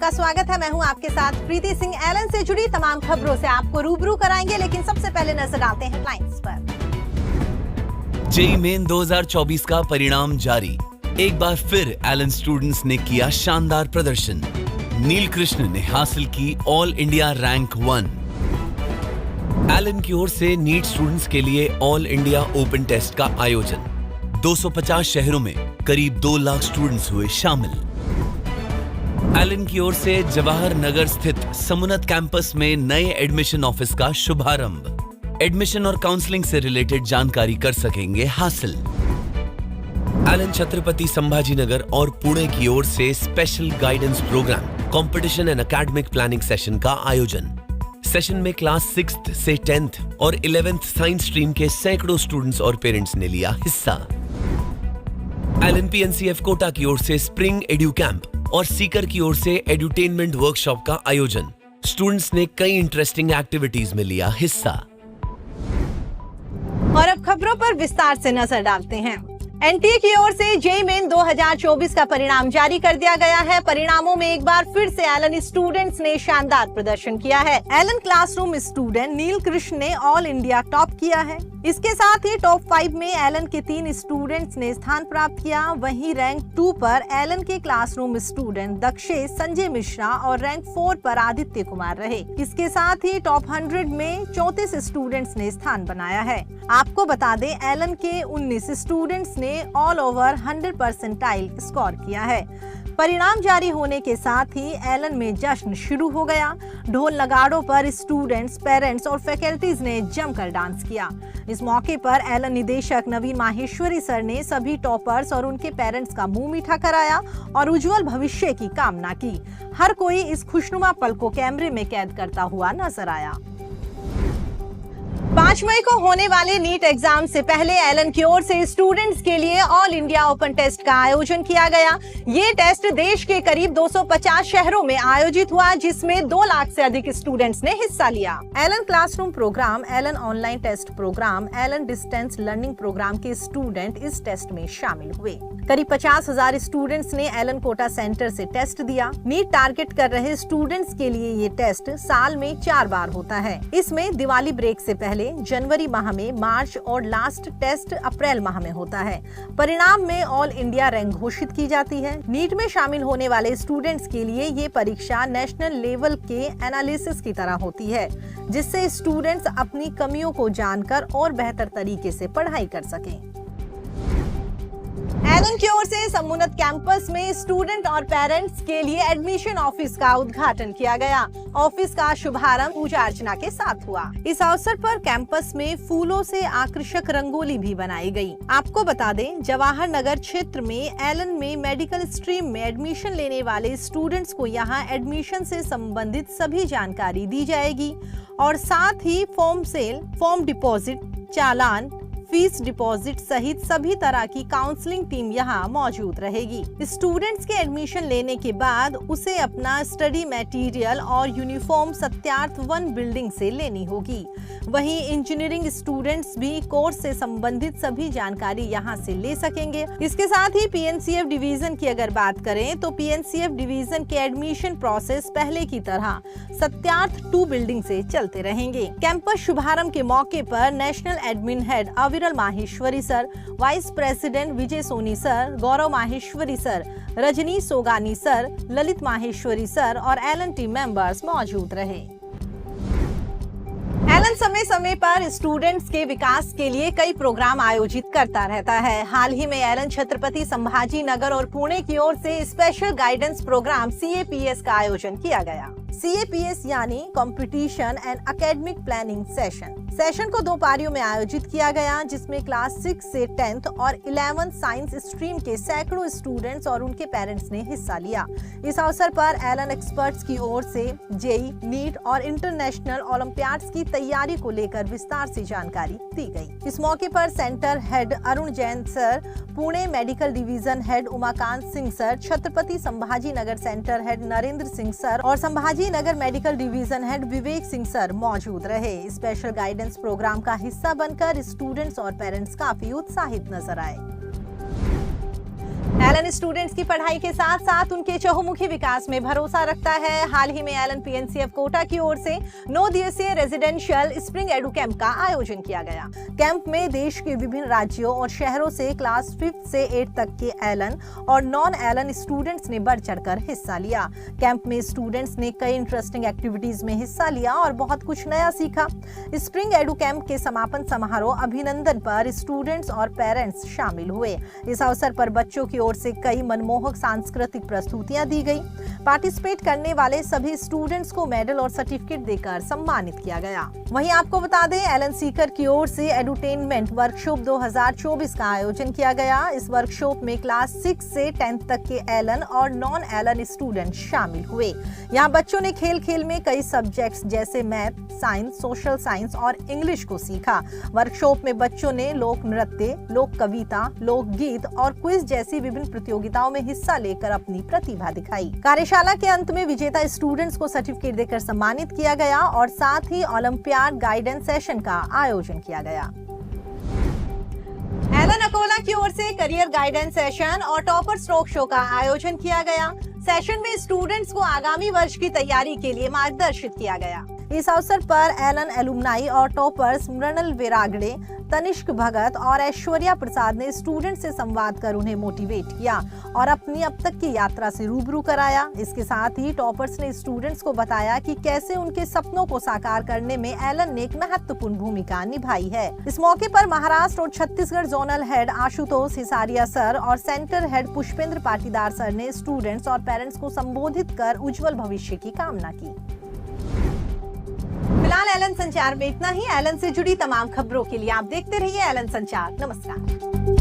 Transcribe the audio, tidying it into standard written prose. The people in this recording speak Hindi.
आपका स्वागत है। मैं हूं आपके साथ प्रीति सिंह। एलन से जुड़ी तमाम खबरों से आपको रूबरू कराएंगे, लेकिन सबसे पहले नजर डालते हैं हेडलाइंस पर। जेईई मेन 2024 का परिणाम जारी। एक बार फिर एलन स्टूडेंट्स ने किया शानदार प्रदर्शन। नील कृष्ण ने हासिल की ऑल इंडिया रैंक 1। एलन की ओर से नीट स्टूडेंट्स के लिए ऑल इंडिया ओपन टेस्ट का आयोजन। 250 शहरों में करीब 2 लाख स्टूडेंट्स हुए शामिल। एलन की ओर से जवाहर नगर स्थित समुन्नत कैंपस में नए एडमिशन ऑफिस का शुभारंभ। एडमिशन और काउंसलिंग से रिलेटेड जानकारी कर सकेंगे हासिल। एलन छत्रपति संभाजीनगर और पुणे की ओर से special guidance programme competition and academic planning session का आयोजन। सेशन में क्लास 6th से 10th और 11th साइंस स्ट्रीम के सैकड़ों स्टूडेंट्स और पेरेंट्स ने लिया हिस्सा। एलन पीएनसीएफ कोटा की ओर से स्प्रिंग एड्यू कैंप और सीकर की ओर से एड्यूटेनमेंट वर्कशॉप का आयोजन। स्टूडेंट्स ने कई इंटरेस्टिंग एक्टिविटीज में लिया हिस्सा। और अब खबरों पर विस्तार से नजर डालते हैं। एनटीए की ओर से जेईई मेन 2024 का परिणाम जारी कर दिया गया है। परिणामों में एक बार फिर से एलन स्टूडेंट्स ने शानदार प्रदर्शन किया है। एलन क्लासरूम स्टूडेंट नील कृष्ण ने ऑल इंडिया टॉप किया है। इसके साथ ही टॉप 5 में एलन के 3 स्टूडेंट्स ने स्थान प्राप्त किया। वहीं रैंक 2 पर एलन के क्लासरूम स्टूडेंट दक्षेश संजय मिश्रा और रैंक 4 पर आदित्य कुमार रहे। इसके साथ ही टॉप 100 में 34 स्टूडेंट्स ने स्थान बनाया है। आपको बता दें, एलन के 19 स्टूडेंट्स ने ऑल ओवर 100 परसेंटाइल स्कोर किया है। परिणाम जारी होने के साथ ही एलन में जश्न शुरू हो गया। ढोल नगाड़ों पर स्टूडेंट्स, पेरेंट्स और फैकल्टीज ने जमकर डांस किया। इस मौके पर एलन निदेशक नवीन माहेश्वरी सर ने सभी टॉपर्स और उनके पेरेंट्स का मुंह मीठा कराया और उज्जवल भविष्य की कामना की। हर कोई इस खुशनुमा पल को कैमरे में कैद करता हुआ नजर आया। 5 मई को होने वाले नीट एग्जाम से पहले एलन की ओर से स्टूडेंट्स के लिए ऑल इंडिया ओपन टेस्ट का आयोजन किया गया। ये टेस्ट देश के करीब 250 शहरों में आयोजित हुआ, जिसमें 2 लाख से अधिक स्टूडेंट्स ने हिस्सा लिया। Allen classroom programme, Allen online test programme, Allen distance learning programme के स्टूडेंट इस टेस्ट में शामिल हुए। करीब 50,000 स्टूडेंट्स ने एलन कोटा सेंटर से टेस्ट दिया। नीट टारगेट कर रहे स्टूडेंट्स के लिए ये टेस्ट साल में 4 बार होता है। इसमें दिवाली ब्रेक से पहले जनवरी माह में, मार्च और लास्ट टेस्ट अप्रैल माह में होता है। परिणाम में ऑल इंडिया रैंक घोषित की जाती है। नीट में शामिल होने वाले स्टूडेंट्स के लिए ये परीक्षा नेशनल लेवल के एनालिसिस की तरह होती है, जिससे स्टूडेंट्स अपनी कमियों को जानकर और बेहतर तरीके से पढ़ाई कर सकें। एलन की ओर से समुन्नत कैंपस में स्टूडेंट और पेरेंट्स के लिए एडमिशन ऑफिस का उद्घाटन किया गया। ऑफिस का शुभारंभ पूजा अर्चना के साथ हुआ। इस अवसर पर कैंपस में फूलों से आकर्षक रंगोली भी बनाई गई। आपको बता दें, जवाहर नगर क्षेत्र में एलन में मेडिकल स्ट्रीम में एडमिशन लेने वाले स्टूडेंट्स को यहाँ एडमिशन से संबंधित सभी जानकारी दी जाएगी और साथ ही फॉर्म सेल, फॉर्म डिपॉजिट, चालान, फीस डिपॉजिट सहित सभी तरह की काउंसलिंग टीम यहाँ मौजूद रहेगी। स्टूडेंट्स के एडमिशन लेने के बाद उसे अपना स्टडी मटेरियल और यूनिफॉर्म सत्यार्थ 1 बिल्डिंग से लेनी होगी। वहीं इंजीनियरिंग स्टूडेंट्स भी कोर्स से संबंधित सभी जानकारी यहाँ से ले सकेंगे। इसके साथ ही पीएनसीएफ डिवीजन की अगर बात करें तो पीएनसीएफ डिवीजन के एडमिशन प्रोसेस पहले की तरह सत्यार्थ 2 बिल्डिंग से चलते रहेंगे। कैंपस शुभारंभ के मौके पर national admin head Aviral Maheshwari sir, vice president Vijay Soni sir, Gaurav Maheshwari sir, Rajni Sogani sir, Lalit Maheshwari sir और एलन टीम मेंबर्स मौजूद रहे। एलन समय समय पर स्टूडेंट्स के विकास के लिए कई प्रोग्राम आयोजित करता रहता है। हाल ही में एलन छत्रपति संभाजीनगर और पुणे की ओर से स्पेशल गाइडेंस प्रोग्राम CAPS का आयोजन किया गया। CAPS यानी competition and academic planning session को 2 पारियों में आयोजित किया गया, जिसमें क्लास 6 से 10th और 11th साइंस स्ट्रीम के सैकड़ों स्टूडेंट्स और उनके पेरेंट्स ने हिस्सा लिया। इस अवसर पर एलन एक्सपर्ट्स की ओर से जेईई, नीट और इंटरनेशनल ओलंपियाड्स की तैयारी को लेकर विस्तार से जानकारी दी गई। इस मौके पर centre head Arun Jain sir, Pune medical division head Umakant Singh sir, Chhatrapati Sambhajinagar centre head Narendra Singh sir और Sambhajinagar medical division head Vivek Singh sir मौजूद रहे। स्पेशल गाइडेंस प्रोग्राम का हिस्सा बनकर स्टूडेंट्स और पेरेंट्स काफी उत्साहित नजर आए। एलन स्टूडेंट्स की पढ़ाई के साथ साथ उनके चहुमुखी विकास में भरोसा रखता है। हाल ही में एलन पीएनसीएफ कोटा की ओर से 9 दिवसीय रेजिडेंशियल स्प्रिंग एडू कैंप का आयोजन किया गया। कैंप में देश के विभिन्न राज्यों और शहरों से क्लास 5 से 8 तक के एलन और नॉन एलन स्टूडेंट्स ने बढ़ चढ़कर हिस्सा लिया। कैंप में स्टूडेंट्स ने कई इंटरेस्टिंग एक्टिविटीज में हिस्सा लिया और बहुत कुछ नया सीखा। स्प्रिंग एडू कैंप के समापन समारोह अभिनंदन पर स्टूडेंट्स और पेरेंट्स शामिल हुए। इस अवसर पर बच्चों की ओर से कई मनमोहक सांस्कृतिक प्रस्तुतियां दी गई। पार्टिसिपेट करने वाले सभी स्टूडेंट्स को मेडल और सर्टिफिकेट देकर सम्मानित किया गया। वहीं आपको बता दें, एलन सीकर की ओर से एडुटेनमेंट वर्कशॉप 2024 का आयोजन किया गया। इस वर्कशॉप में क्लास 6 से 10 तक के एलन और नॉन एलन स्टूडेंट शामिल हुए। यहाँ बच्चों ने खेल खेल में कई सब्जेक्ट्स जैसे मैथ, साइंस, सोशल साइंस और इंग्लिश को सीखा। वर्कशॉप में बच्चों ने लोक नृत्य, लोक कविता, लोकगीत और क्विज जैसी विभिन्न प्रतियोगिताओं में हिस्सा लेकर अपनी प्रतिभा दिखाई। कार्यशाला के अंत में विजेता स्टूडेंट्स को सर्टिफिकेट देकर सम्मानित किया गया और साथ ही ओलंपियाड गाइडेंस सेशन का आयोजन किया गया। एलन अकोला की ओर से करियर गाइडेंस सेशन और टॉपर स्ट्रोक शो का आयोजन किया गया। सेशन में स्टूडेंट्स को आगामी वर्ष की तैयारी के लिए मार्गदर्शित किया गया। इस अवसर पर एलन एलुमनाई और टॉपर्स मृणाल वेरागड़े, तनिष्क भगत और ऐश्वर्या प्रसाद ने स्टूडेंट से संवाद कर उन्हें मोटिवेट किया और अपनी अब तक की यात्रा से रूबरू कराया। इसके साथ ही टॉपर्स ने स्टूडेंट्स को बताया कि कैसे उनके सपनों को साकार करने में एलन ने एक महत्वपूर्ण भूमिका निभाई है। इस मौके पर महाराष्ट्र और Chhattisgarh zonal head Ashutosh Hisaria sir और centre head Pushpendra Patidar sir ने स्टूडेंट्स और पेरेंट्स को संबोधित कर उज्जवल भविष्य की कामना की। फिलहाल एलन संचार में इतना ही। एलन से जुड़ी तमाम खबरों के लिए आप देखते रहिए एलन संचार। नमस्कार।